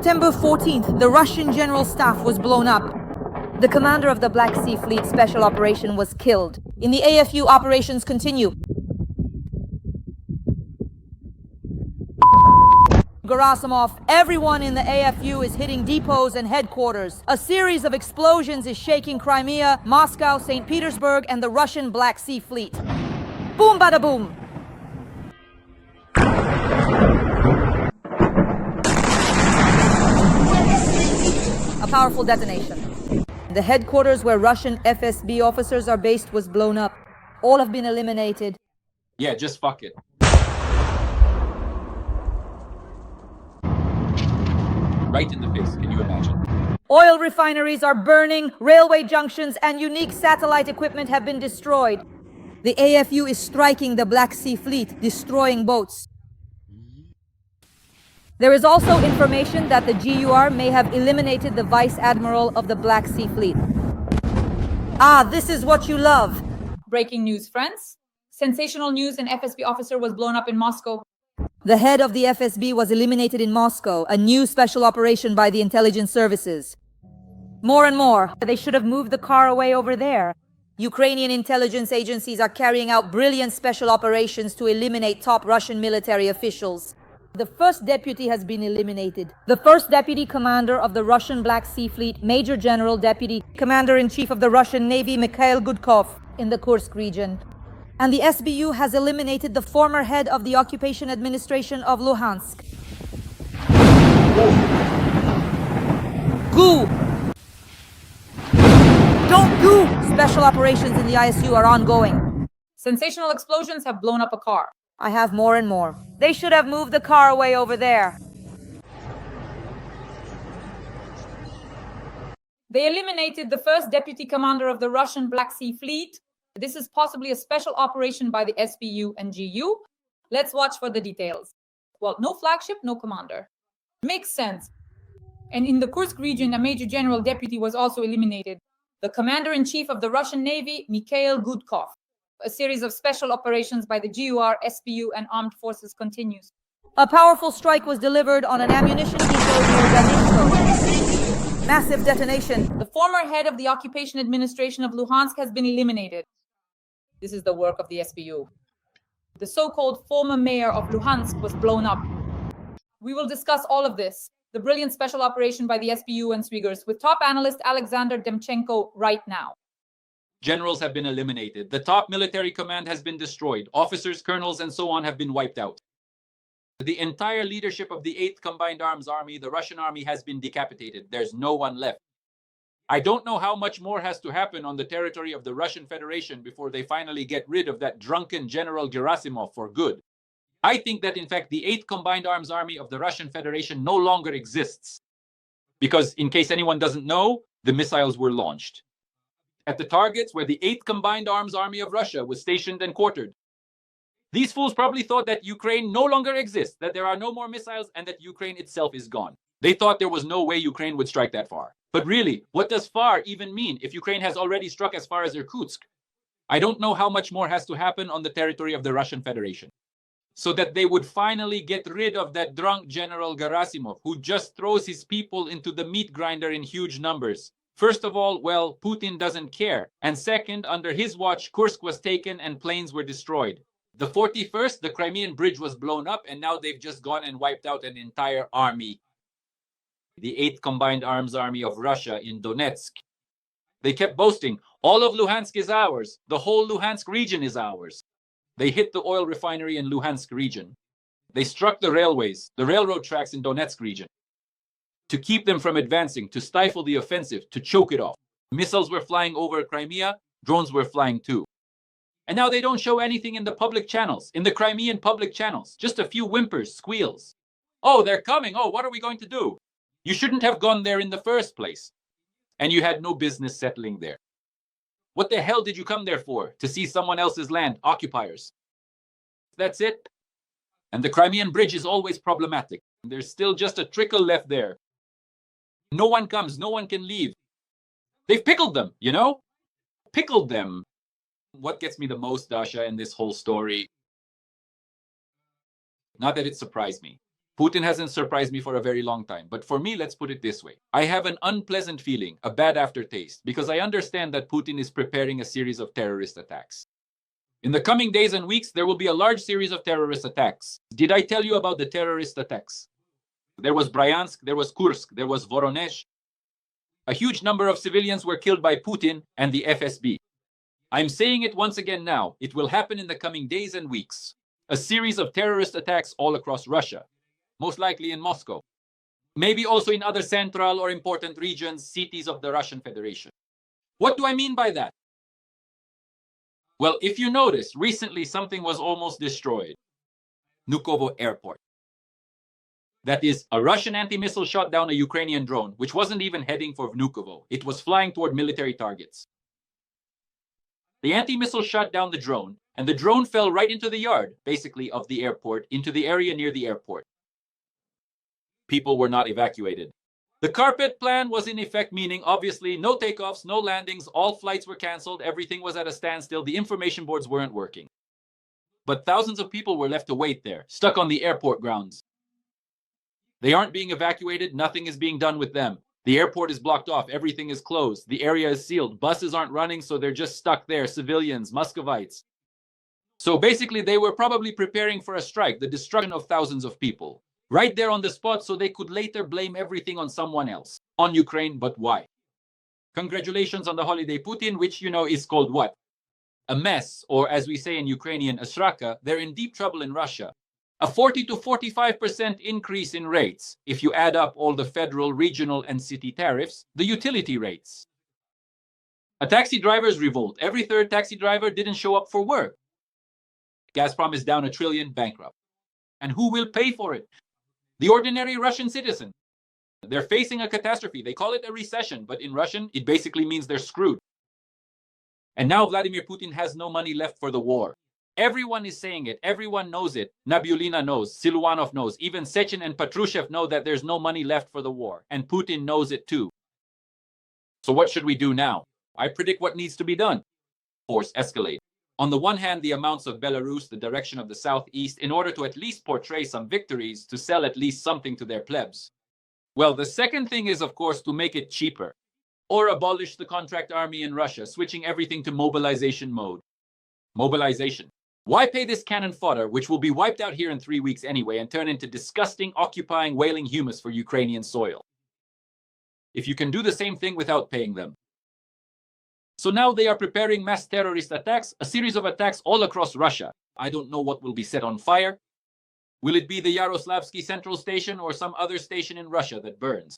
September 14th, the Russian General Staff was blown up. The commander of the Black Sea Fleet Special Operation was killed. In the AFU, operations continue. Gerasimov, everyone in the AFU is hitting depots and headquarters. A series of explosions is shaking Crimea, Moscow, St. Petersburg, and the Russian Black Sea Fleet. Boom, bada boom! A powerful detonation. The headquarters where Russian FSB officers are based was blown up. All have been eliminated. Yeah, just fuck it. Right in the face, can you imagine? Oil refineries are burning, railway junctions and unique satellite equipment have been destroyed. The AFU is striking the Black Sea Fleet, destroying boats. There is also information that the GUR may have eliminated the Vice Admiral of the Black Sea Fleet. Ah, this is what you love. Breaking news, friends. Sensational news: an FSB officer was blown up in Moscow. The head of the FSB was eliminated in Moscow, a new special operation by the intelligence services. More and more, they should have moved the car away over there. Ukrainian intelligence agencies are carrying out brilliant special operations to eliminate top Russian military officials. The first deputy has been eliminated. The first deputy commander of the Russian Black Sea Fleet, Major General Deputy Commander-in-Chief of the Russian Navy, Mikhail Gudkov, in the Kursk region. And the SBU has eliminated the former head of the occupation administration of Luhansk. Goo! Don't goo! Special operations in the ISU are ongoing. Sensational explosions have blown up a car. I have more and more. They should have moved the car away over there. They eliminated the first deputy commander of the Russian Black Sea Fleet. This is possibly a special operation by the SBU and GU. Let's watch for the details. Well, no flagship, no commander. Makes sense. And in the Kursk region, a major general deputy was also eliminated. The commander-in-chief of the Russian Navy, Mikhail Gudkov. A series of special operations by the GUR, SBU, and armed forces continues. A powerful strike was delivered on an ammunition depot near Ganishko. Massive detonation. The former head of the occupation administration of Luhansk has been eliminated. This is the work of the SBU. The so-called former mayor of Luhansk was blown up. We will discuss all of this, the brilliant special operation by the SBU and Swigers, with top analyst Alexander Demchenko right now. Generals have been eliminated. The top military command has been destroyed. Officers, colonels, and so on have been wiped out. The entire leadership of the 8th Combined Arms Army, the Russian army, has been decapitated. There's no one left. I don't know how much more has to happen on the territory of the Russian Federation before they finally get rid of that drunken General Gerasimov for good. I think that, in fact, the 8th Combined Arms Army of the Russian Federation no longer exists. Because, in case anyone doesn't know, the missiles were launched at the targets where the 8th Combined Arms Army of Russia was stationed and quartered. These fools probably thought that Ukraine no longer exists, that there are no more missiles, and that Ukraine itself is gone. They thought there was no way Ukraine would strike that far. But really, what does far even mean if Ukraine has already struck as far as Irkutsk? I don't know how much more has to happen on the territory of the Russian Federation so that they would finally get rid of that drunk General Gerasimov, who just throws his people into the meat grinder in huge numbers. First of all, well, Putin doesn't care. And second, under his watch, Kursk was taken and planes were destroyed. The 41st, the Crimean bridge was blown up, and now they've just gone and wiped out an entire army. The 8th Combined Arms Army of Russia in Donetsk. They kept boasting, all of Luhansk is ours. The whole Luhansk region is ours. They hit the oil refinery in Luhansk region. They struck the railways, the railroad tracks in Donetsk region, to keep them from advancing, to stifle the offensive, to choke it off. Missiles were flying over Crimea, drones were flying too. And now they don't show anything in the public channels, in the Crimean public channels. Just a few whimpers, squeals. Oh, they're coming. Oh, what are we going to do? You shouldn't have gone there in the first place. And you had no business settling there. What the hell did you come there for? To see someone else's land, occupiers. That's it. And the Crimean bridge is always problematic. There's still just a trickle left there. No one comes, no one can leave. They've pickled them, you know? Pickled them. What gets me the most, Dasha, in this whole story? Not that it surprised me. Putin hasn't surprised me for a very long time. But for me, let's put it this way. I have an unpleasant feeling, a bad aftertaste, because I understand that Putin is preparing a series of terrorist attacks. In the coming days and weeks, there will be a large series of terrorist attacks. Did I tell you about the terrorist attacks? There was Bryansk, there was Kursk, there was Voronezh. A huge number of civilians were killed by Putin and the FSB. I'm saying it once again now. It will happen in the coming days and weeks. A series of terrorist attacks all across Russia, most likely in Moscow. Maybe also in other central or important regions, cities of the Russian Federation. What do I mean by that? Well, if you notice, recently something was almost destroyed. Vnukovo Airport. That is, a Russian anti-missile shot down a Ukrainian drone, which wasn't even heading for Vnukovo. It was flying toward military targets. The anti-missile shot down the drone, and the drone fell right into the yard, basically, of the airport, into the area near the airport. People were not evacuated. The carpet plan was in effect, meaning obviously no takeoffs, no landings, all flights were canceled, everything was at a standstill, the information boards weren't working. But thousands of people were left to wait there, stuck on the airport grounds. They aren't being evacuated, nothing is being done with them. The airport is blocked off, everything is closed, the area is sealed, buses aren't running, so they're just stuck there, civilians, Muscovites. So basically they were probably preparing for a strike, the destruction of thousands of people. Right there on the spot, so they could later blame everything on someone else. On Ukraine, but why? Congratulations on the holiday, Putin, which, is called what? A mess, or as we say in Ukrainian, a sraka. They're in deep trouble in Russia. A 40 to 45% increase in rates, if you add up all the federal, regional, and city tariffs, the utility rates. A taxi driver's revolt. Every third taxi driver didn't show up for work. Gazprom is down $1 trillion, bankrupt. And who will pay for it? The ordinary Russian citizen. They're facing a catastrophe. They call it a recession, but in Russian, it basically means they're screwed. And now Vladimir Putin has no money left for the war. Everyone is saying it. Everyone knows it. Nabiulina knows. Siluanov knows. Even Sechin and Patrushev know that there's no money left for the war. And Putin knows it too. So what should we do now? I predict what needs to be done. Force escalate. On the one hand, the amounts of Belarus, the direction of the southeast, in order to at least portray some victories, to sell at least something to their plebs. Well, the second thing is, of course, to make it cheaper. Or abolish the contract army in Russia, switching everything to mobilization mode. Mobilization. Why pay this cannon fodder, which will be wiped out here in 3 weeks anyway, and turn into disgusting, occupying, wailing humus for Ukrainian soil? If you can do the same thing without paying them. So now they are preparing mass terrorist attacks, a series of attacks all across Russia. I don't know what will be set on fire. Will it be the Yaroslavsky Central Station or some other station in Russia that burns?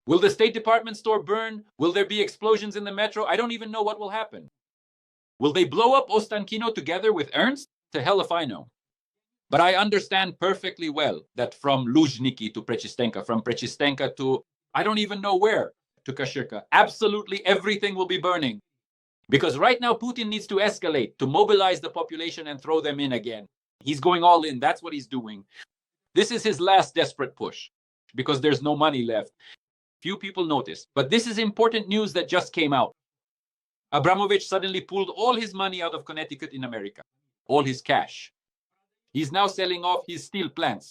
Will the State Department store burn? Will there be explosions in the metro? I don't even know what will happen. Will they blow up Ostankino together with Ernst? To hell if I know. But I understand perfectly well that from Luzhniki to Prechistenka, from Prechistenka to I don't even know where, to Kashirka, absolutely everything will be burning. Because right now Putin needs to escalate, to mobilize the population and throw them in again. He's going all in, that's what he's doing. This is his last desperate push, because there's no money left. Few people notice, but this is important news that just came out. Abramovich suddenly pulled all his money out of Connecticut in America, all his cash. He's now selling off his steel plants.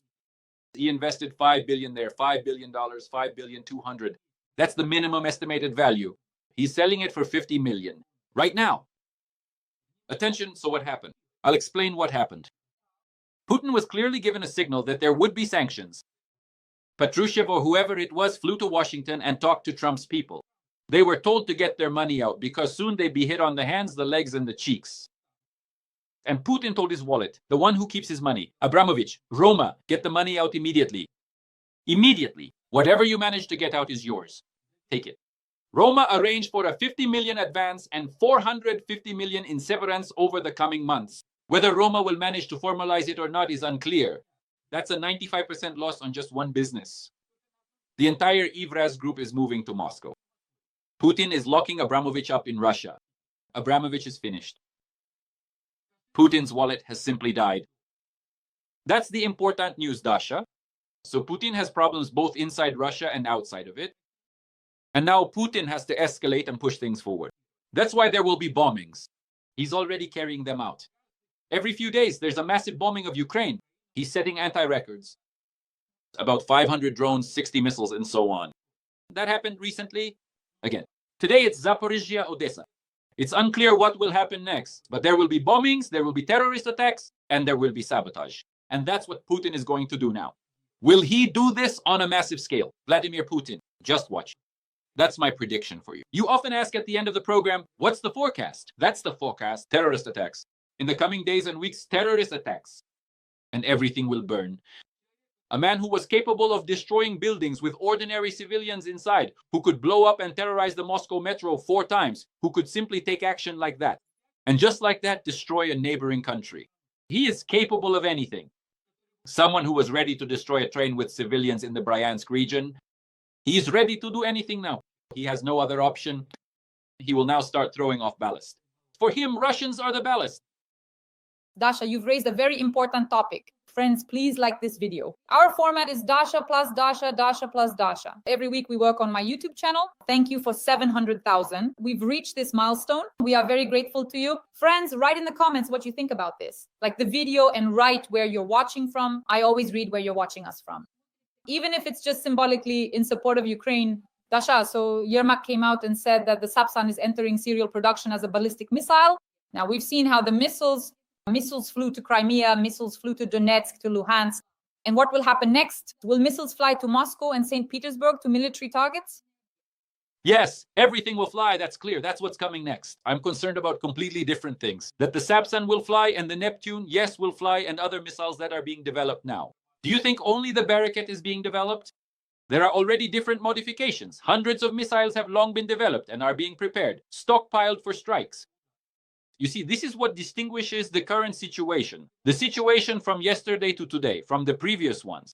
He invested $5 billion there, $5 billion, $5 billion, 200. That's the minimum estimated value. He's selling it for $50 million right now. Attention, so what happened? I'll explain what happened. Putin was clearly given a signal that there would be sanctions. Patrushev or whoever it was flew to Washington and talked to Trump's people. They were told to get their money out because soon they'd be hit on the hands, the legs, and the cheeks. And Putin told his wallet, the one who keeps his money, Abramovich, Roma, get the money out immediately. Immediately. Whatever you manage to get out is yours. Take it. Roma arranged for a $50 million advance and $450 million in severance over the coming months. Whether Roma will manage to formalize it or not is unclear. That's a 95% loss on just one business. The entire Ivraz group is moving to Moscow. Putin is locking Abramovich up in Russia. Abramovich is finished. Putin's wallet has simply died. That's the important news, Dasha. So Putin has problems both inside Russia and outside of it. And now Putin has to escalate and push things forward. That's why there will be bombings. He's already carrying them out. Every few days, there's a massive bombing of Ukraine. He's setting anti-records. about 500 drones, 60 missiles, and so on. That happened recently. Again, today it's Zaporizhia, Odessa. It's unclear what will happen next, but there will be bombings, there will be terrorist attacks, and there will be sabotage. And that's what Putin is going to do now. Will he do this on a massive scale? Vladimir Putin, just watch. That's my prediction for you. You often ask at the end of the program, what's the forecast? That's the forecast, terrorist attacks. In the coming days and weeks, terrorist attacks. And everything will burn. A man who was capable of destroying buildings with ordinary civilians inside, who could blow up and terrorize the Moscow metro 4 times, who could simply take action like that. And just like that, destroy a neighboring country. He is capable of anything. Someone who was ready to destroy a train with civilians in the Bryansk region, he is ready to do anything now. He has no other option. He will now start throwing off ballast. For him, Russians are the ballast. Dasha, you've raised a very important topic. Friends, please like this video. Our format is Dasha plus Dasha, Dasha plus Dasha. Every week we work on my YouTube channel. Thank you for 700,000. We've reached this milestone. We are very grateful to you. Friends, write in the comments what you think about this. Like the video, and write where you're watching from. I always read where you're watching us from. Even if it's just symbolically in support of Ukraine. Dasha, so Yermak came out and said that the Sapsan is entering serial production as a ballistic missile. Now we've seen how the missiles flew to Crimea, missiles flew to Donetsk, to Luhansk. And what will happen next? Will missiles fly to Moscow and St. Petersburg, to military targets? Yes, everything will fly, that's clear. That's what's coming next. I'm concerned about completely different things. That the Sapsan will fly and the Neptune, yes, will fly, and other missiles that are being developed now. Do you think only the Barakat is being developed? There are already different modifications. Hundreds of missiles have long been developed and are being prepared, stockpiled for strikes. You see, this is what distinguishes the current situation. The situation from yesterday to today, from the previous ones.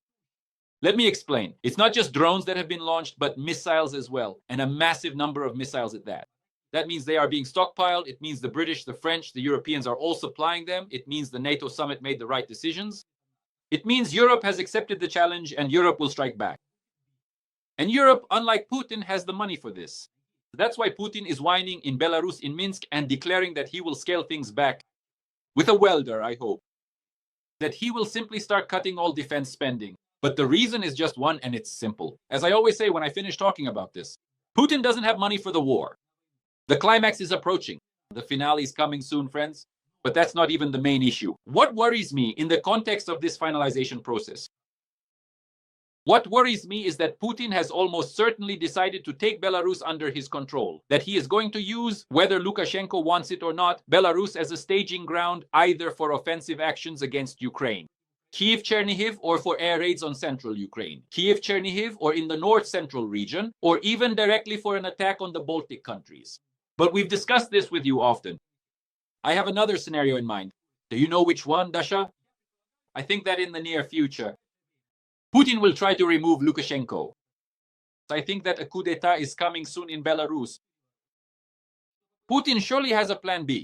Let me explain. It's not just drones that have been launched, but missiles as well, and a massive number of missiles at that. That means they are being stockpiled. It means the British, the French, the Europeans are all supplying them. It means the NATO summit made the right decisions. It means Europe has accepted the challenge and Europe will strike back. And Europe, unlike Putin, has the money for this. That's why Putin is whining in Belarus, in Minsk, and declaring that he will scale things back with a welder, I hope. That he will simply start cutting all defense spending. But the reason is just one, and it's simple. As I always say when I finish talking about this, Putin doesn't have money for the war. The climax is approaching. The finale is coming soon, friends. But that's not even the main issue. What worries me in the context of this finalization process? What worries me is that Putin has almost certainly decided to take Belarus under his control, that he is going to use, whether Lukashenko wants it or not, Belarus as a staging ground either for offensive actions against Ukraine, Kyiv-Chernihiv, or for air raids on central Ukraine, Kyiv-Chernihiv, or in the north-central region, or even directly for an attack on the Baltic countries. But we've discussed this with you often. I have another scenario in mind. Do you know which one, Dasha? I think that in the near future, Putin will try to remove Lukashenko. I think that a coup d'etat is coming soon in Belarus. Putin surely has a plan B.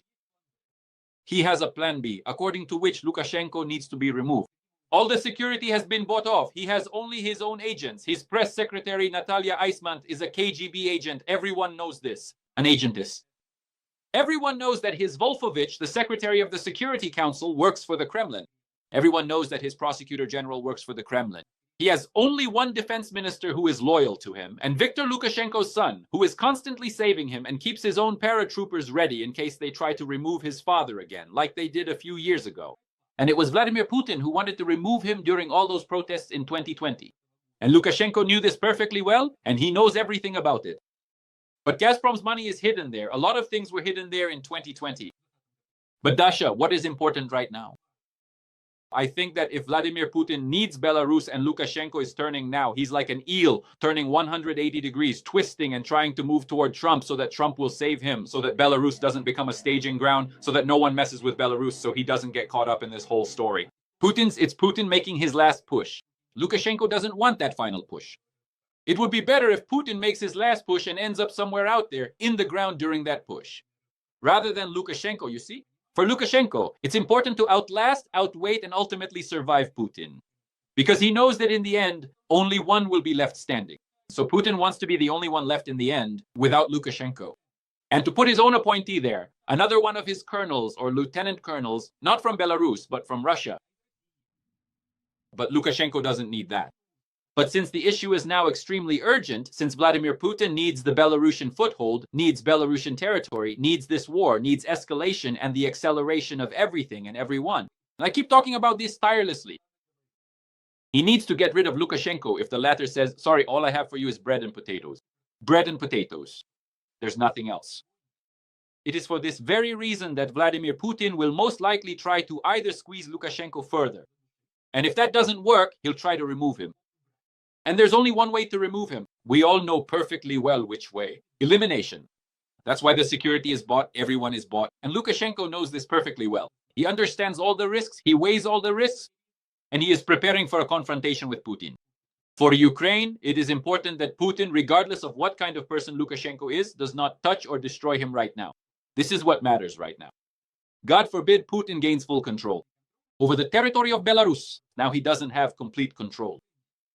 He has a plan B, according to which Lukashenko needs to be removed. All the security has been bought off. He has only his own agents. His press secretary, Natalia Eisman, is a KGB agent. Everyone knows this. An agentess. Everyone knows that his Wolfowitz, the secretary of the Security Council, works for the Kremlin. Everyone knows that his prosecutor general works for the Kremlin. He has only one defense minister who is loyal to him, and Viktor Lukashenko's son, who is constantly saving him and keeps his own paratroopers ready in case they try to remove his father again, like they did a few years ago. And it was Vladimir Putin who wanted to remove him during all those protests in 2020. And Lukashenko knew this perfectly well, and he knows everything about it. But Gazprom's money is hidden there. A lot of things were hidden there in 2020. But Dasha, what is important right now? I think that if Vladimir Putin needs Belarus and Lukashenko is turning now, he's like an eel turning 180 degrees, twisting and trying to move toward Trump so that Trump will save him, so that Belarus doesn't become a staging ground, so that no one messes with Belarus, so he doesn't get caught up in this whole story. It's Putin making his last push. Lukashenko doesn't want that final push. It would be better if Putin makes his last push and ends up somewhere out there in the ground during that push, rather than Lukashenko, you see? For Lukashenko, it's important to outlast, outwait, and ultimately survive Putin. Because he knows that in the end, only one will be left standing. So Putin wants to be the only one left in the end without Lukashenko. And to put his own appointee there, another one of his colonels or lieutenant colonels, not from Belarus, but from Russia. But Lukashenko doesn't need that. But since the issue is now extremely urgent, since Vladimir Putin needs the Belarusian foothold, needs Belarusian territory, needs this war, needs escalation and the acceleration of everything and everyone. And I keep talking about this tirelessly. He needs to get rid of Lukashenko if the latter says, sorry, all I have for you is bread and potatoes. Bread and potatoes. There's nothing else. It is for this very reason that Vladimir Putin will most likely try to either squeeze Lukashenko further. And if that doesn't work, he'll try to remove him. And there's only one way to remove him. We all know perfectly well which way. Elimination. That's why the security is bought, everyone is bought. And Lukashenko knows this perfectly well. He understands all the risks, he weighs all the risks, and he is preparing for a confrontation with Putin. For Ukraine, it is important that Putin, regardless of what kind of person Lukashenko is, does not touch or destroy him right now. This is what matters right now. God forbid Putin gains full control over the territory of Belarus. Now he doesn't have complete control.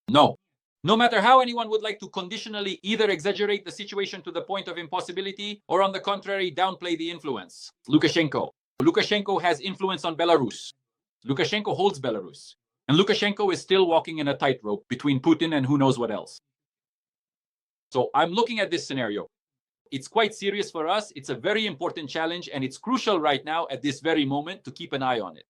No. No matter how anyone would like to conditionally either exaggerate the situation to the point of impossibility or on the contrary, downplay the influence. Lukashenko has influence on Belarus. Lukashenko holds Belarus. And Lukashenko is still walking in a tightrope between Putin and who knows what else. So I'm looking at this scenario. It's quite serious for us. It's a very important challenge, and it's crucial right now at this very moment to keep an eye on it.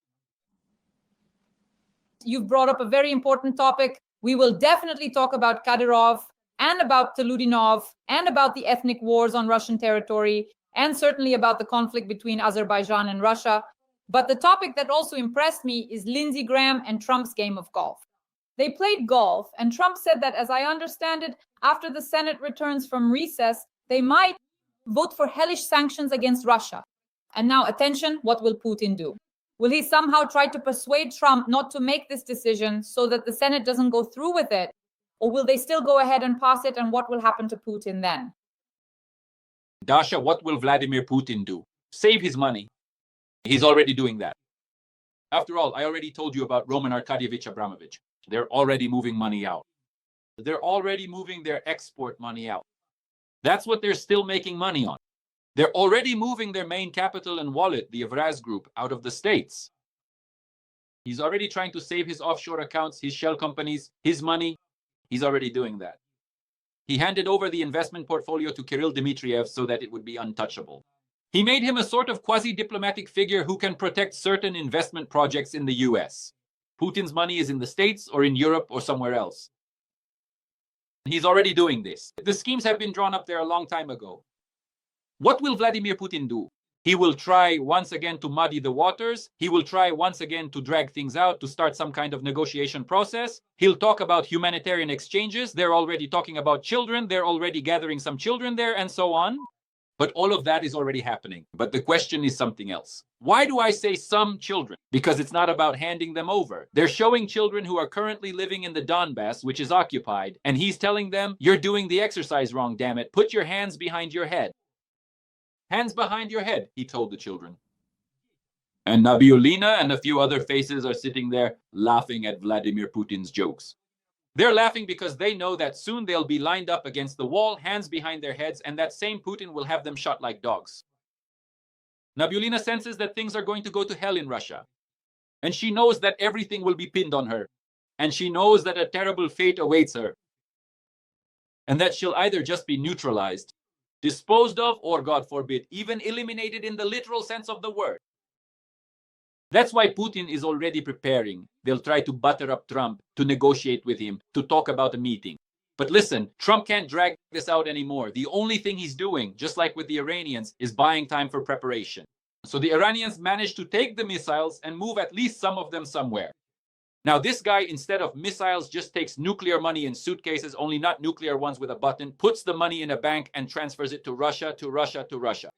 You've brought up a very important topic. We will definitely talk about Kadyrov and about Teludinov and about the ethnic wars on Russian territory and certainly about the conflict between Azerbaijan and Russia. But the topic that also impressed me is Lindsey Graham and Trump's game of golf. They played golf, and Trump said that, as I understand it, after the Senate returns from recess, they might vote for hellish sanctions against Russia. And now, attention, what will Putin do? Will he somehow try to persuade Trump not to make this decision so that the Senate doesn't go through with it? Or will they still go ahead and pass it, and what will happen to Putin then? Dasha, what will Vladimir Putin do? Save his money. He's already doing that. After all, I already told you about Roman Arkadievich Abramovich. They're already moving money out. They're already moving their export money out. That's what they're still making money on. They're already moving their main capital and wallet, the Evraz Group, out of the States. He's already trying to save his offshore accounts, his shell companies, his money. He's already doing that. He handed over the investment portfolio to Kirill Dmitriev so that it would be untouchable. He made him a sort of quasi-diplomatic figure who can protect certain investment projects in the US. Putin's money is in the States or in Europe or somewhere else. He's already doing this. The schemes have been drawn up there a long time ago. What will Vladimir Putin do? He will try once again to muddy the waters. He will try once again to drag things out, to start some kind of negotiation process. He'll talk about humanitarian exchanges. They're already talking about children. They're already gathering some children there and so on. But all of that is already happening. But the question is something else. Why do I say some children? Because it's not about handing them over. They're showing children who are currently living in the Donbass, which is occupied, and he's telling them, you're doing the exercise wrong, damn it. Put your hands behind your head. Hands behind your head, he told the children. And Nabiulina and a few other faces are sitting there laughing at Vladimir Putin's jokes. They're laughing because they know that soon they'll be lined up against the wall, hands behind their heads, and that same Putin will have them shot like dogs. Nabiulina senses that things are going to go to hell in Russia. And she knows that everything will be pinned on her. And she knows that a terrible fate awaits her. And that she'll either just be neutralized, disposed of, or, God forbid, even eliminated in the literal sense of the word. That's why Putin is already preparing. They'll try to butter up Trump, to negotiate with him, to talk about a meeting. But listen, Trump can't drag this out anymore. The only thing he's doing, just like with the Iranians, is buying time for preparation. So the Iranians managed to take the missiles and move at least some of them somewhere. Now this guy, instead of missiles, just takes nuclear money in suitcases, only not nuclear ones with a button, puts the money in a bank and transfers it to Russia, to Russia, to Russia.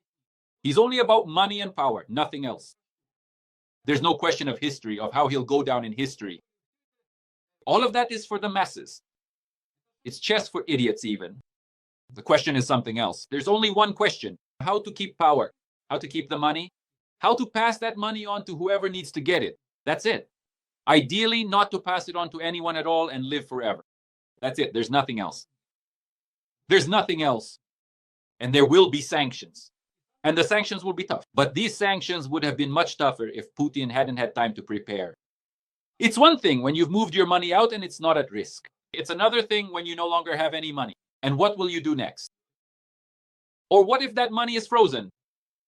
He's only about money and power, nothing else. There's no question of history, of how he'll go down in history. All of that is for the masses. It's chess for idiots even. The question is something else. There's only one question: how to keep power, how to keep the money, how to pass that money on to whoever needs to get it. That's it. Ideally, not to pass it on to anyone at all and live forever. That's it. There's nothing else. There's nothing else. And there will be sanctions. And the sanctions will be tough. But these sanctions would have been much tougher if Putin hadn't had time to prepare. It's one thing when you've moved your money out and it's not at risk. It's another thing when you no longer have any money. And what will you do next? Or what if that money is frozen?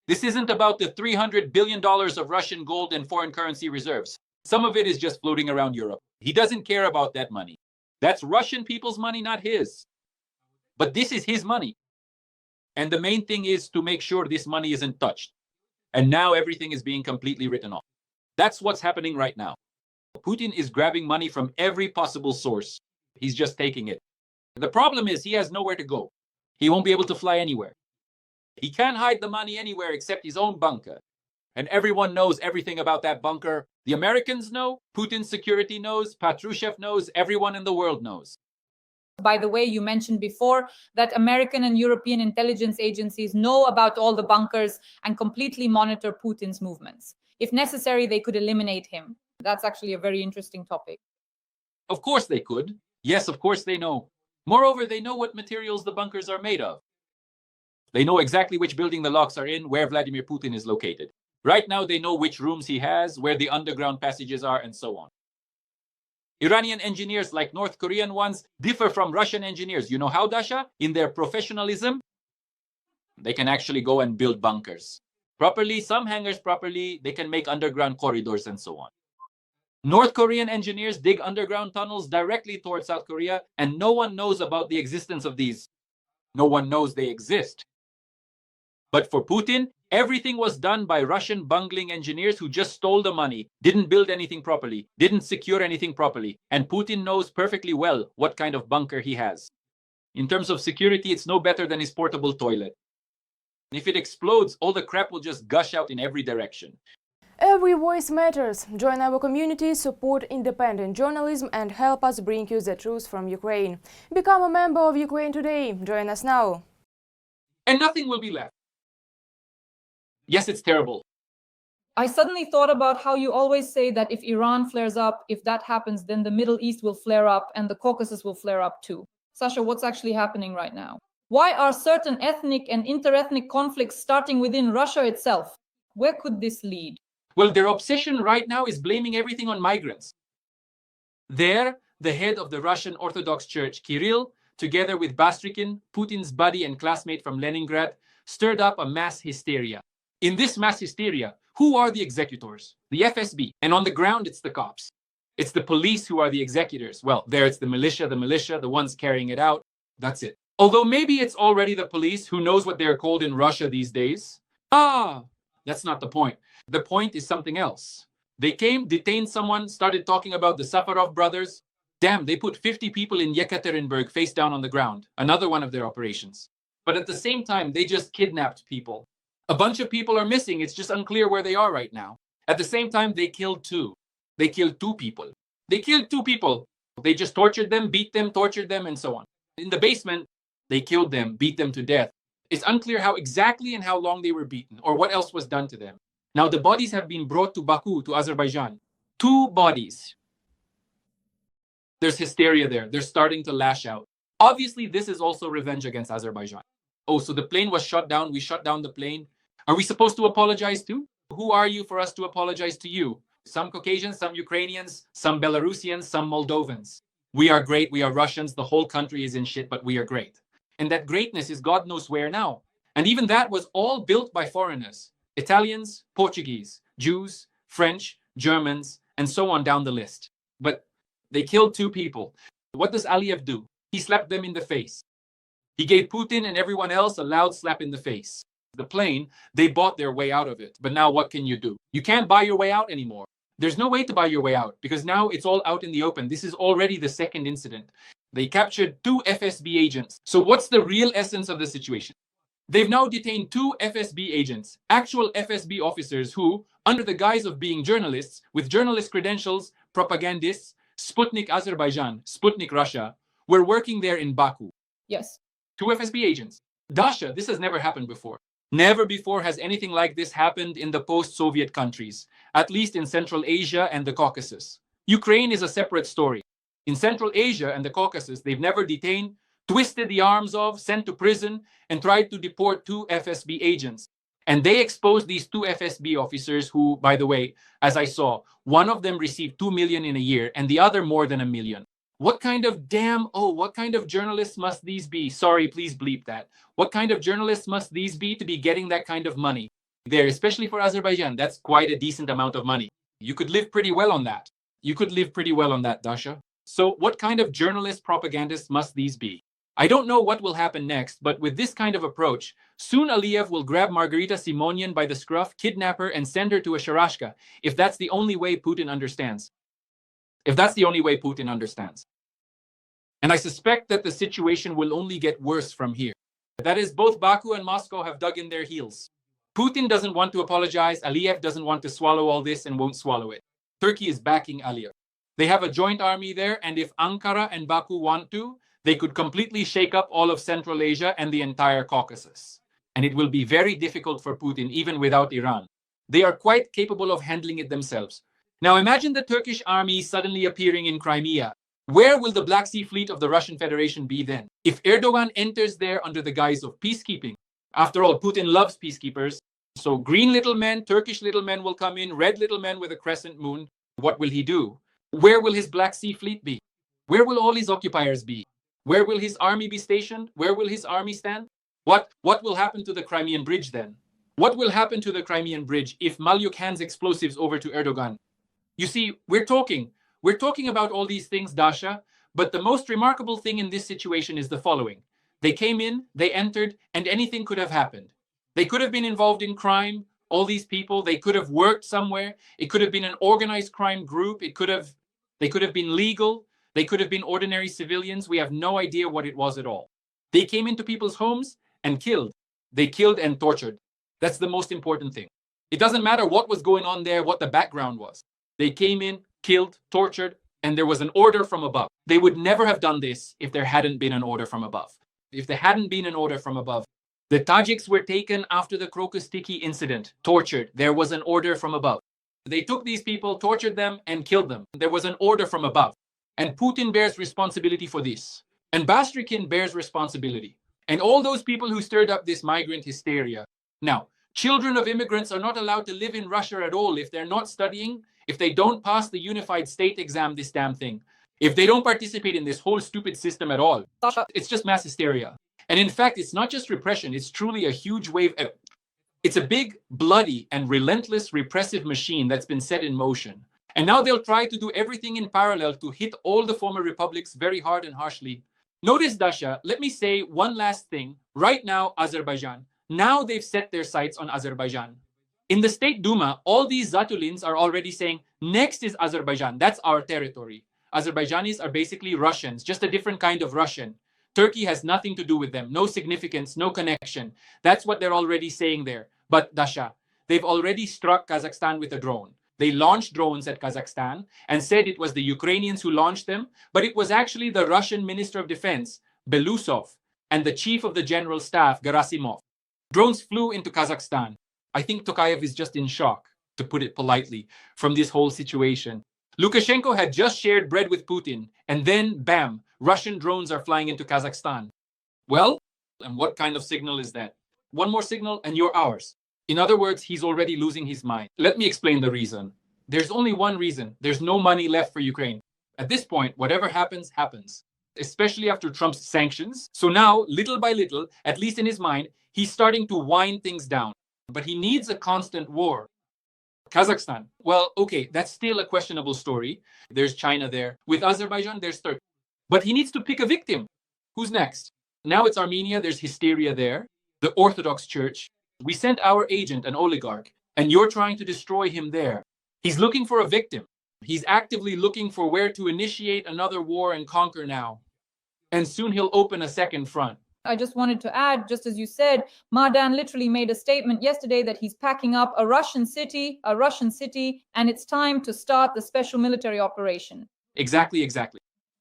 This isn't about the $300 billion of Russian gold and foreign currency reserves. Some of it is just floating around Europe. He doesn't care about that money. That's Russian people's money, not his. But this is his money. And the main thing is to make sure this money isn't touched. And now everything is being completely written off. That's what's happening right now. Putin is grabbing money from every possible source. He's just taking it. The problem is he has nowhere to go. He won't be able to fly anywhere. He can't hide the money anywhere except his own bunker. And everyone knows everything about that bunker. The Americans know, Putin's security knows, Patrushev knows, everyone in the world knows. By the way, you mentioned before that American and European intelligence agencies know about all the bunkers and completely monitor Putin's movements. If necessary, they could eliminate him. That's actually a very interesting topic. Of course they could. Yes, of course they know. Moreover, they know what materials the bunkers are made of. They know exactly which building the locks are in, where Vladimir Putin is located. Right now, they know which rooms he has, where the underground passages are, and so on. Iranian engineers, like North Korean ones, differ from Russian engineers. You know how, Dasha? In their professionalism, they can actually go and build bunkers. Properly, some hangars properly, they can make underground corridors and so on. North Korean engineers dig underground tunnels directly towards South Korea, and no one knows about the existence of these. No one knows they exist. But for Putin, everything was done by Russian bungling engineers who just stole the money, didn't build anything properly, didn't secure anything properly, and Putin knows perfectly well what kind of bunker he has. In terms of security, it's no better than his portable toilet. If it explodes, all the crap will just gush out in every direction. Every voice matters. Join our community, support independent journalism and help us bring you the truth from Ukraine. Become a member of Ukraine today. Join us now. And nothing will be left. Yes, it's terrible. I suddenly thought about how you always say that if Iran flares up, if that happens, then the Middle East will flare up and the Caucasus will flare up too. Sasha, what's actually happening right now? Why are certain ethnic and interethnic conflicts starting within Russia itself? Where could this lead? Well, their obsession right now is blaming everything on migrants. There, the head of the Russian Orthodox Church, Kirill, together with Bastrikin, Putin's buddy and classmate from Leningrad, stirred up a mass hysteria. In this mass hysteria, who are the executors? The FSB. And on the ground, it's the cops. It's the police who are the executors. Well, there it's the militia, the ones carrying it out. That's it. Although maybe it's already the police, who knows what they're called in Russia these days. That's not the point. The point is something else. They came, detained someone, started talking about the Safarov brothers. Damn, they put 50 people in Yekaterinburg face down on the ground. Another one of their operations. But at the same time, they just kidnapped people. A bunch of people are missing. It's just unclear where they are right now. At the same time, they killed two. They killed two people. They killed two people. They just tortured them, beat them, tortured them, and so on. In the basement, they killed them, beat them to death. It's unclear how exactly and how long they were beaten or what else was done to them. Now, the bodies have been brought to Baku, to Azerbaijan. 2 bodies. There's hysteria there. They're starting to lash out. Obviously, this is also revenge against Azerbaijan. Oh, so the plane was shot down. We shut down the plane. Are we supposed to apologize too? Who are you for us to apologize to you? Some Caucasians, some Ukrainians, some Belarusians, some Moldovans. We are great. We are Russians. The whole country is in shit, but we are great. And that greatness is God knows where now. And even that was all built by foreigners. Italians, Portuguese, Jews, French, Germans, and so on down the list. But they killed 2 people. What does Aliyev do? He slapped them in the face. He gave Putin and everyone else a loud slap in the face. The plane, they bought their way out of it. But now what can you do? You can't buy your way out anymore. There's no way to buy your way out because now it's all out in the open. This is already the second incident. They captured 2 FSB agents. So what's the real essence of the situation? They've now detained 2 FSB agents, actual FSB officers who, under the guise of being journalists, with journalist credentials, propagandists, Sputnik Azerbaijan, Sputnik Russia, were working there in Baku. Yes. 2 FSB agents. Dasha, this has never happened before. Never before has anything like this happened in the post-Soviet countries, at least in Central Asia and the Caucasus. Ukraine is a separate story. In Central Asia and the Caucasus, they've never detained, twisted the arms of, sent to prison, and tried to deport 2 FSB agents. And they exposed these 2 FSB officers who, by the way, as I saw, one of them received 2 million in a year and the other more than 1 million. What kind of what kind of journalists must these be? Sorry, please bleep that. What kind of journalists must these be to be getting that kind of money? There, especially for Azerbaijan, that's quite a decent amount of money. You could live pretty well on that. You could live pretty well on that, Dasha. So what kind of journalist propagandists must these be? I don't know what will happen next, but with this kind of approach, soon Aliyev will grab Margarita Simonian by the scruff, kidnap her, and send her to a sharashka, if that's the only way Putin understands. If that's the only way Putin understands. And I suspect that the situation will only get worse from here. That is, both Baku and Moscow have dug in their heels. Putin doesn't want to apologize, Aliyev doesn't want to swallow all this and won't swallow it. Turkey is backing Aliyev. They have a joint army there, and if Ankara and Baku want to, they could completely shake up all of Central Asia and the entire Caucasus. And it will be very difficult for Putin, even without Iran. They are quite capable of handling it themselves. Now imagine the Turkish army suddenly appearing in Crimea. Where will the Black Sea Fleet of the Russian Federation be then? If Erdogan enters there under the guise of peacekeeping, after all, Putin loves peacekeepers. So green little men, Turkish little men will come in, red little men with a crescent moon. What will he do? Where will his Black Sea Fleet be? Where will all his occupiers be? Where will his army be stationed? Where will his army stand? What will happen to the Crimean Bridge then? What will happen to the Crimean Bridge if Malyuk hands explosives over to Erdogan? You see, we're talking about all these things, Dasha, but the most remarkable thing in this situation is the following. They came in, they entered, and anything could have happened. They could have been involved in crime, all these people, they could have worked somewhere. It could have been an organized crime group. They could have been legal. They could have been ordinary civilians. We have no idea what it was at all. They came into people's homes and killed. They killed and tortured. That's the most important thing. It doesn't matter what was going on there, what the background was. They came in, killed, tortured, and there was an order from above. They would never have done this if there hadn't been an order from above. If there hadn't been an order from above. The Tajiks were taken after the Krokustiki incident, tortured. There was an order from above. They took these people, tortured them, and killed them. There was an order from above. And Putin bears responsibility for this. And Bastrikin bears responsibility. And all those people who stirred up this migrant hysteria. Now, children of immigrants are not allowed to live in Russia at all if they're not studying, if they don't pass the unified state exam, this damn thing. If they don't participate in this whole stupid system at all. It's just mass hysteria. And in fact, it's not just repression, it's truly a huge wave. It's a big, bloody, and relentless repressive machine that's been set in motion. And now they'll try to do everything in parallel to hit all the former republics very hard and harshly. Notice, Dasha, let me say one last thing. Right now, Azerbaijan. Now they've set their sights on Azerbaijan. In the State Duma, all these Zatulins are already saying, next is Azerbaijan, that's our territory. Azerbaijanis are basically Russians, just a different kind of Russian. Turkey has nothing to do with them, no significance, no connection. That's what they're already saying there. But Dasha, they've already struck Kazakhstan with a drone. They launched drones at Kazakhstan and said it was the Ukrainians who launched them, but it was actually the Russian Minister of Defense, Belousov, and the Chief of the General Staff, Gerasimov. Drones flew into Kazakhstan. I think Tokayev is just in shock, to put it politely, from this whole situation. Lukashenko had just shared bread with Putin, and then, bam, Russian drones are flying into Kazakhstan. Well, and what kind of signal is that? One more signal and you're ours. In other words, he's already losing his mind. Let me explain the reason. There's only one reason. There's no money left for Ukraine. At this point, whatever happens, happens. Especially after Trump's sanctions. So now, little by little, at least in his mind, he's starting to wind things down. But he needs a constant war. Kazakhstan. Well, okay, that's still a questionable story. There's China there. With Azerbaijan, there's Turkey. But he needs to pick a victim. Who's next? Now it's Armenia. There's hysteria there. The Orthodox Church. We sent our agent, an oligarch, and you're trying to destroy him there. He's looking for a victim. He's actively looking for where to initiate another war and conquer now. And soon he'll open a second front. I just wanted to add, just as you said, Mardan literally made a statement yesterday that he's packing up a Russian city, and it's time to start the special military operation. Exactly.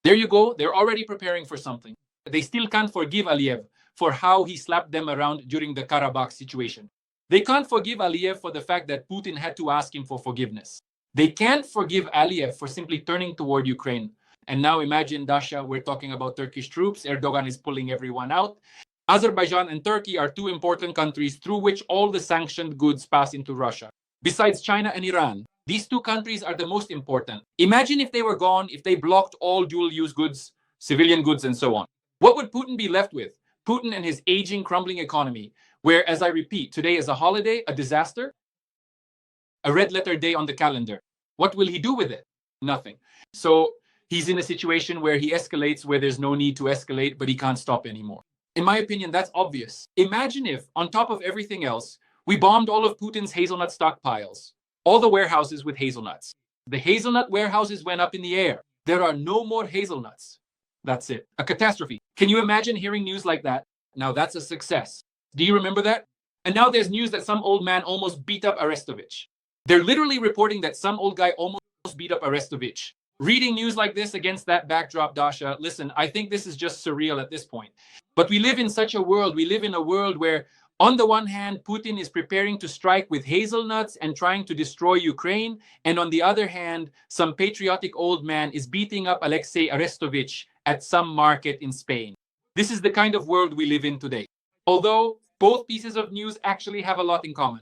There you go. They're already preparing for something. They still can't forgive Aliyev for how he slapped them around during the Karabakh situation. They can't forgive Aliyev for the fact that Putin had to ask him for forgiveness. They can't forgive Aliyev for simply turning toward Ukraine. And now imagine, Dasha, we're talking about Turkish troops. Erdogan is pulling everyone out. Azerbaijan and Turkey are two important countries through which all the sanctioned goods pass into Russia. Besides China and Iran, These two countries are the most important. Imagine if they were gone, if they blocked all dual-use goods, civilian goods, and so on. What would Putin be left with? Putin and his aging, crumbling economy, where, as I repeat, today is a holiday, a disaster, a red-letter day on the calendar. What will he do with it? Nothing. So he's in a situation where he escalates where there's no need to escalate, but he can't stop anymore. In my opinion, that's obvious. Imagine if, on top of everything else, we bombed all of Putin's hazelnut stockpiles, all the warehouses with hazelnuts. The hazelnut warehouses went up in the air. There are no more hazelnuts. That's it. A catastrophe. Can you imagine hearing news like that? Now that's a success. Do you remember that? And now there's news that some old man almost beat up Arestovich. They're literally reporting that some old guy almost beat up Arestovich. Reading news like this against that backdrop, Dasha, listen, I think this is just surreal at this point. But we live in such a world. We live in a world where, on the one hand, Putin is preparing to strike with hazelnuts and trying to destroy Ukraine. And on the other hand, some patriotic old man is beating up Alexei Arestovich at some market in Spain. This is the kind of world we live in today. Although both pieces of news actually have a lot in common.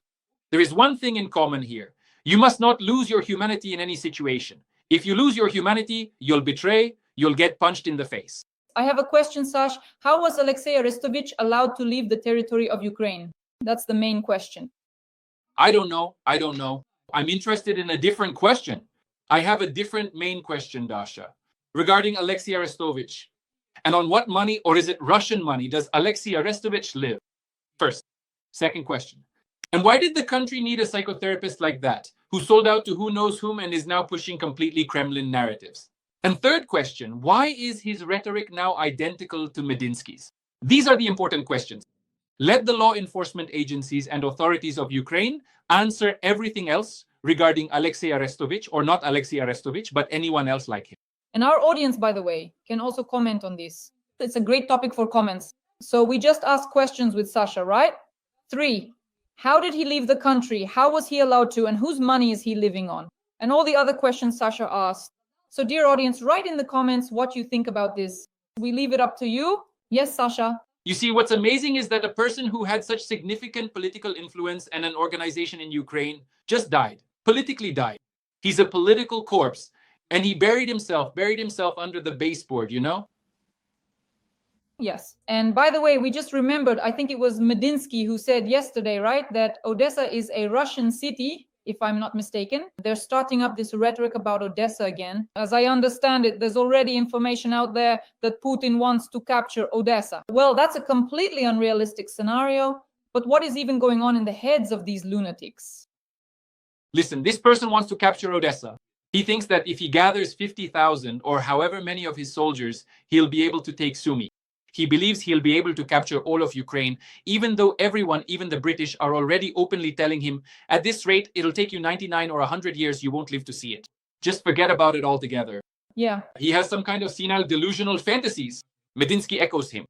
There is one thing in common here. You must not lose your humanity in any situation. If you lose your humanity, you'll betray, you'll get punched in the face. I have a question, Sash. How was Alexei Arestovich allowed to leave the territory of Ukraine? That's the main question. I don't know. I'm interested in a different question. I have a different main question, Dasha, regarding Alexei Arestovich. And on what money, or is it Russian money, does Alexei Arestovich live? First. Second question. And why did the country need a psychotherapist like that, who sold out to who knows whom and is now pushing completely Kremlin narratives? And third question, why is his rhetoric now identical to Medinsky's? These are the important questions. Let the law enforcement agencies and authorities of Ukraine answer everything else regarding Alexei Arestovich, or not Alexei Arestovich, but anyone else like him. And our audience, by the way, can also comment on this. It's a great topic for comments. So we just asked questions with Sasha, right? 3. How did he leave the country? How was he allowed to? And whose money is he living on? And all the other questions Sasha asked. So dear audience, write in the comments what you think about this. We leave it up to you. Yes, Sasha? You see, what's amazing is that a person who had such significant political influence and an organization in Ukraine just died, politically died. He's a political corpse, and he buried himself under the baseboard, you know? Yes. And by the way, we just remembered, I think it was Medinsky who said yesterday, right, that Odessa is a Russian city, if I'm not mistaken. They're starting up this rhetoric about Odessa again. As I understand it, there's already information out there that Putin wants to capture Odessa. Well, that's a completely unrealistic scenario. But what is even going on in the heads of these lunatics? Listen, this person wants to capture Odessa. He thinks that if he gathers 50,000 or however many of his soldiers, he'll be able to take Sumy. He believes he'll be able to capture all of Ukraine, even though everyone, even the British, are already openly telling him, at this rate, it'll take you 99 or 100 years, you won't live to see it. Just forget about it altogether. Yeah. He has some kind of senile, delusional fantasies. Medinsky echoes him.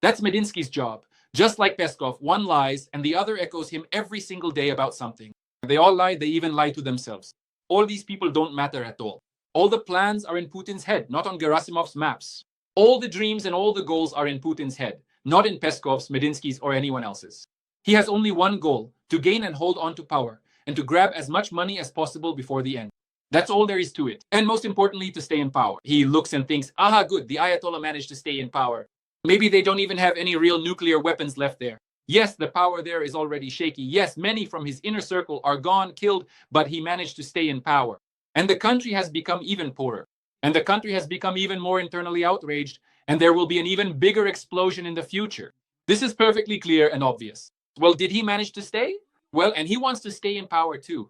That's Medinsky's job. Just like Peskov, one lies and the other echoes him every single day about something. They all lie, they even lie to themselves. All these people don't matter at all. All the plans are in Putin's head, not on Gerasimov's maps. All the dreams and all the goals are in Putin's head, not in Peskov's, Medinsky's, or anyone else's. He has only one goal, to gain and hold on to power, and to grab as much money as possible before the end. That's all there is to it. And most importantly, to stay in power. He looks and thinks, aha, good, the Ayatollah managed to stay in power. Maybe they don't even have any real nuclear weapons left there. Yes, the power there is already shaky. Yes, many from his inner circle are gone, killed, but he managed to stay in power. And the country has become even poorer. And the country has become even more internally outraged, and there will be an even bigger explosion in the future. This is perfectly clear and obvious. Well, did he manage to stay? Well, and he wants to stay in power too.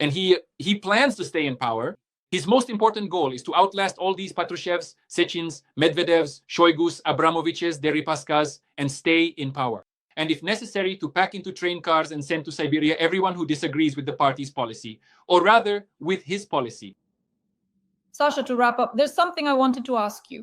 And he plans to stay in power. His most important goal is to outlast all these Patrushevs, Sechyns, Medvedevs, Shoigus, Abramoviches, Deripaskas, and stay in power. And if necessary, to pack into train cars and send to Siberia everyone who disagrees with the party's policy, or rather, with his policy. Sasha, to wrap up, there's something I wanted to ask you.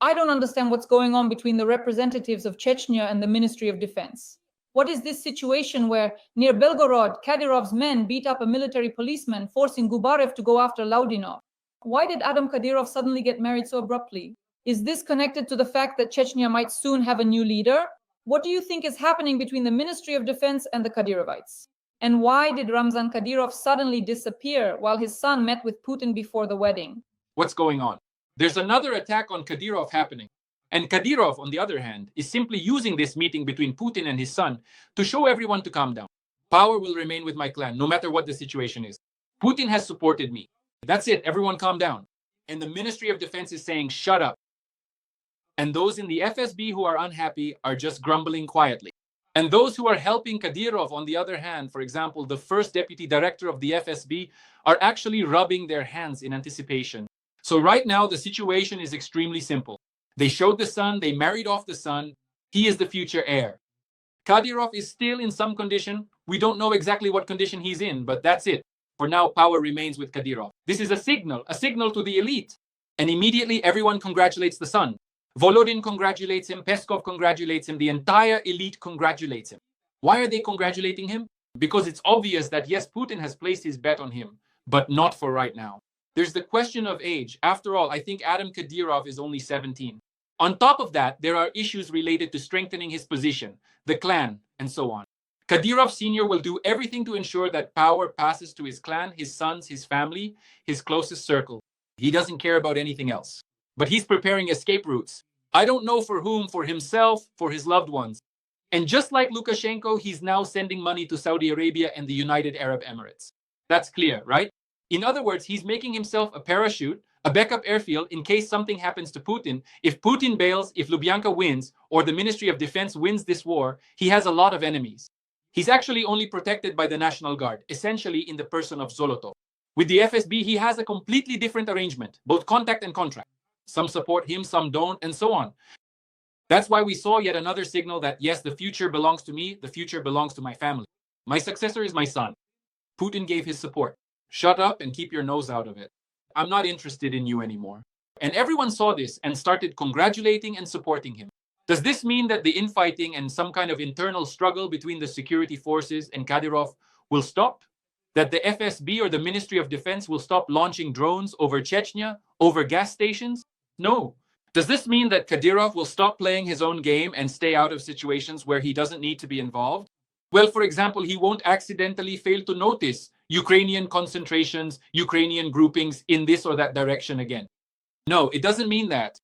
I don't understand what's going on between the representatives of Chechnya and the Ministry of Defense. What is this situation where near Belgorod, Kadyrov's men beat up a military policeman, forcing Gubarev to go after Laudinov? Why did Adam Kadyrov suddenly get married so abruptly? Is this connected to the fact that Chechnya might soon have a new leader? What do you think is happening between the Ministry of Defense and the Kadyrovites? And why did Ramzan Kadyrov suddenly disappear while his son met with Putin before the wedding? What's going on? There's another attack on Kadyrov happening. And Kadyrov, on the other hand, is simply using this meeting between Putin and his son to show everyone to calm down. Power will remain with my clan, no matter what the situation is. Putin has supported me. That's it, everyone calm down. And the Ministry of Defense is saying, shut up. And those in the FSB who are unhappy are just grumbling quietly. And those who are helping Kadyrov, on the other hand, for example, the first deputy director of the FSB, are actually rubbing their hands in anticipation. So right now, the situation is extremely simple. They showed the son, they married off the son. He is the future heir. Kadyrov is still in some condition. We don't know exactly what condition he's in, but that's it. For now, power remains with Kadyrov. This is a signal to the elite. And immediately everyone congratulates the son. Volodin congratulates him, Peskov congratulates him, the entire elite congratulates him. Why are they congratulating him? Because it's obvious that yes, Putin has placed his bet on him, but not for right now. There's the question of age. After all, I think Adam Kadyrov is only 17. On top of that, there are issues related to strengthening his position, the clan, and so on. Kadyrov Sr. will do everything to ensure that power passes to his clan, his sons, his family, his closest circle. He doesn't care about anything else. But he's preparing escape routes. I don't know for whom, for himself, for his loved ones. And just like Lukashenko, he's now sending money to Saudi Arabia and the United Arab Emirates. That's clear, right? In other words, he's making himself a parachute, a backup airfield in case something happens to Putin. If Putin bails, if Lubyanka wins, or the Ministry of Defense wins this war, he has a lot of enemies. He's actually only protected by the National Guard, essentially in the person of Zolotov. With the FSB, he has a completely different arrangement, both contact and contract. Some support him, some don't, and so on. That's why we saw yet another signal that, yes, the future belongs to me, the future belongs to my family. My successor is my son. Putin gave his support. Shut up and keep your nose out of it. I'm not interested in you anymore. And everyone saw this and started congratulating and supporting him. Does this mean that the infighting and some kind of internal struggle between the security forces and Kadyrov will stop? That the FSB or the Ministry of Defense will stop launching drones over Chechnya, over gas stations? No. Does this mean that Kadyrov will stop playing his own game and stay out of situations where he doesn't need to be involved? Well, for example, he won't accidentally fail to notice Ukrainian concentrations, Ukrainian groupings in this or that direction again. No, it doesn't mean that.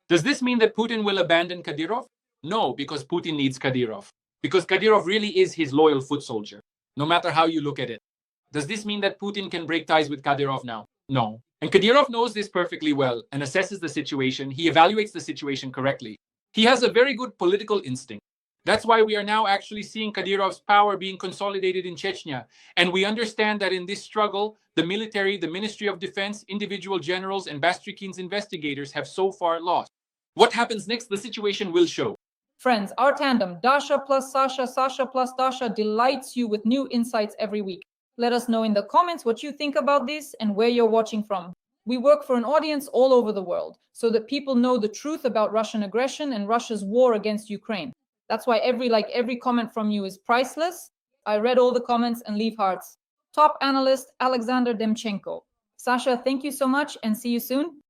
Does this mean that Putin will abandon Kadyrov? No, because Putin needs Kadyrov. Because Kadyrov really is his loyal foot soldier, no matter how you look at it. Does this mean that Putin can break ties with Kadyrov now? No. And Kadyrov knows this perfectly well and assesses the situation. He evaluates the situation correctly. He has a very good political instinct. That's why we are now actually seeing Kadyrov's power being consolidated in Chechnya. And we understand that in this struggle, the military, the Ministry of Defense, individual generals, and Bastrikin's investigators have so far lost. What happens next, the situation will show. Friends, our tandem, Dasha plus Sasha, Sasha plus Dasha, delights you with new insights every week. Let us know in the comments what you think about this and where you're watching from. We work for an audience all over the world so that people know the truth about Russian aggression and Russia's war against Ukraine. That's why every comment from you is priceless. I read all the comments and leave hearts. Top analyst Alexander Demchenko. Sasha, thank you so much and see you soon.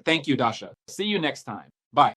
Thank you, Dasha. See you next time. Bye.